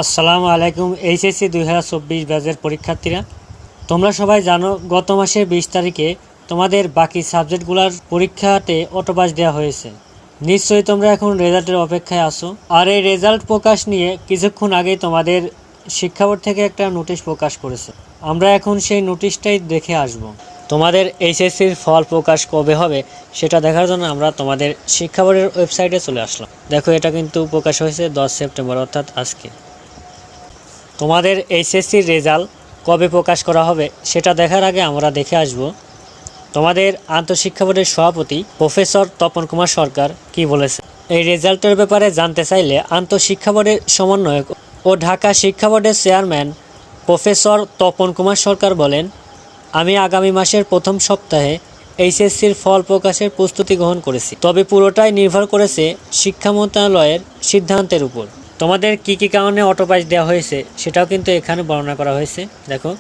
আসসালামু আলাইকুম। এইচএসসি 2024 ব্যাচের পরীক্ষার্থীরা, তোমরা সবাই জানো গত মাসের 20 তারিখে তোমাদের বাকি সাবজেক্টগুলোর পরীক্ষাতে অটোপাস দেওয়া হয়েছে। নিশ্চয়ই তোমরা এখন রেজাল্টের অপেক্ষায় আছো। আর এই রেজাল্ট প্রকাশ নিয়ে কিছুক্ষণ আগেই তোমাদের শিক্ষা বোর্ড থেকে একটা নোটিশ প্রকাশ করেছে। আমরা এখন সেই নোটিশটাই দেখে আসব। তোমাদের এইচএসসির ফল প্রকাশ কবে হবে সেটা দেখার জন্য আমরা তোমাদের শিক্ষা বোর্ডের ওয়েবসাইটে চলে আসলাম। দেখো, এটা কিন্তু প্রকাশ হয়েছে 10 সেপ্টেম্বর, অর্থাৎ আজকে। তোমাদের এইচএসসির রেজাল্ট কবে প্রকাশ করা হবে সেটা দেখার আগে আমরা দেখে আসব তোমাদের আন্তঃশিক্ষা বোর্ডের সভাপতি প্রফেসর তপন কুমার সরকার কি বলেছে। এই রেজাল্টের ব্যাপারে জানতে চাইলে আন্তঃশিক্ষা বোর্ডের সমন্বয়ক ও ঢাকা শিক্ষা বোর্ডের চেয়ারম্যান প্রফেসর তপন কুমার সরকার বলেন, আমি আগামী মাসের প্রথম সপ্তাহে এইচএসসির ফল প্রকাশের প্রস্তুতি গ্রহণ করেছি, তবে পুরোটাই নির্ভর করেছে শিক্ষা মন্ত্রণালয়ের সিদ্ধান্তের উপর। তোমাদের কি কি কারণে অটোপাস দেওয়া হয়েছে সেটাও কিন্তু এখানে বর্ণনা করা হয়েছে। দেখো,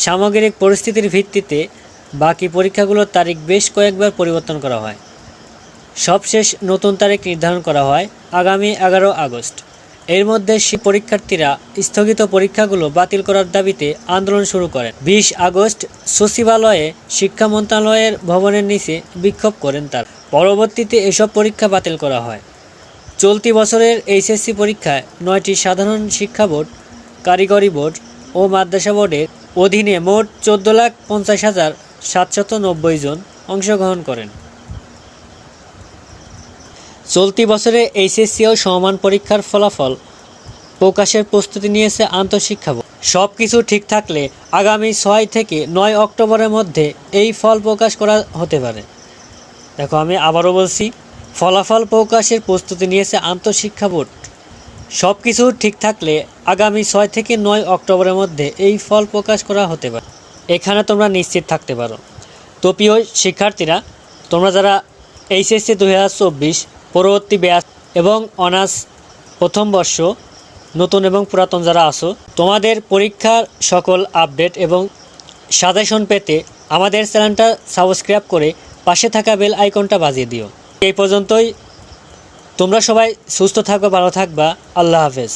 সামগ্রিক পরিস্থিতির ভিত্তিতে বাকি পরীক্ষাগুলোর তারিখ বেশ কয়েকবার পরিবর্তন করা হয়। সবশেষ নতুন তারিখ নির্ধারণ করা হয় আগামী 11 আগস্ট। এর মধ্যে পরীক্ষার্থীরা স্থগিত পরীক্ষাগুলো বাতিল করার দাবিতে আন্দোলন শুরু করেন। 20 আগস্ট সচিবালয়ে শিক্ষা মন্ত্রণালয়ের ভবনের নিচে বিক্ষোভ করেন তার। পরবর্তীতে এসব পরীক্ষা বাতিল করা হয়। চলতি বছরের এইচএসসি পরীক্ষায় 9টি সাধারণ শিক্ষা বোর্ড, কারিগরি বোর্ড ও মাদ্রাসা বোর্ডের অধীনে মোট 14,50,790 জন অংশগ্রহণ করেন। চলতি বছরে এইচএসসি ও সমমান পরীক্ষার ফলাফল প্রকাশের প্রস্তুতি নিয়েছে আন্তঃশিক্ষা বোর্ড। সব কিছু ঠিক থাকলে আগামী 6 থেকে 9 অক্টোবরের মধ্যে এই ফল প্রকাশ করা হতে পারে। দেখো, আমি আবারও বলছি, ফলাফল প্রকাশের প্রস্তুতি নিয়েছে আন্তঃশিক্ষা বোর্ড। সব কিছু ঠিক থাকলে আগামী 6 থেকে 9 অক্টোবরের মধ্যে এই ফল প্রকাশ করা হতে পারে, এখানে তোমরা নিশ্চিত থাকতে পারো। তো প্রিয় শিক্ষার্থীরা, তোমরা যারা এইচএসসি 2024 পরবর্তী ব্যাচ এবং অনার্স প্রথম বর্ষ নতুন এবং পুরাতন যারা আসো, তোমাদের পরীক্ষার সকল আপডেট এবং সাজেশন পেতে আমাদের চ্যানেলটা সাবস্ক্রাইব করে পাশে থাকা বেল আইকনটা বাজিয়ে দিও। এই পর্যন্তই। তোমরা সবাই সুস্থ থাকবা, ভালো থাকবা। আল্লাহ হাফেজ।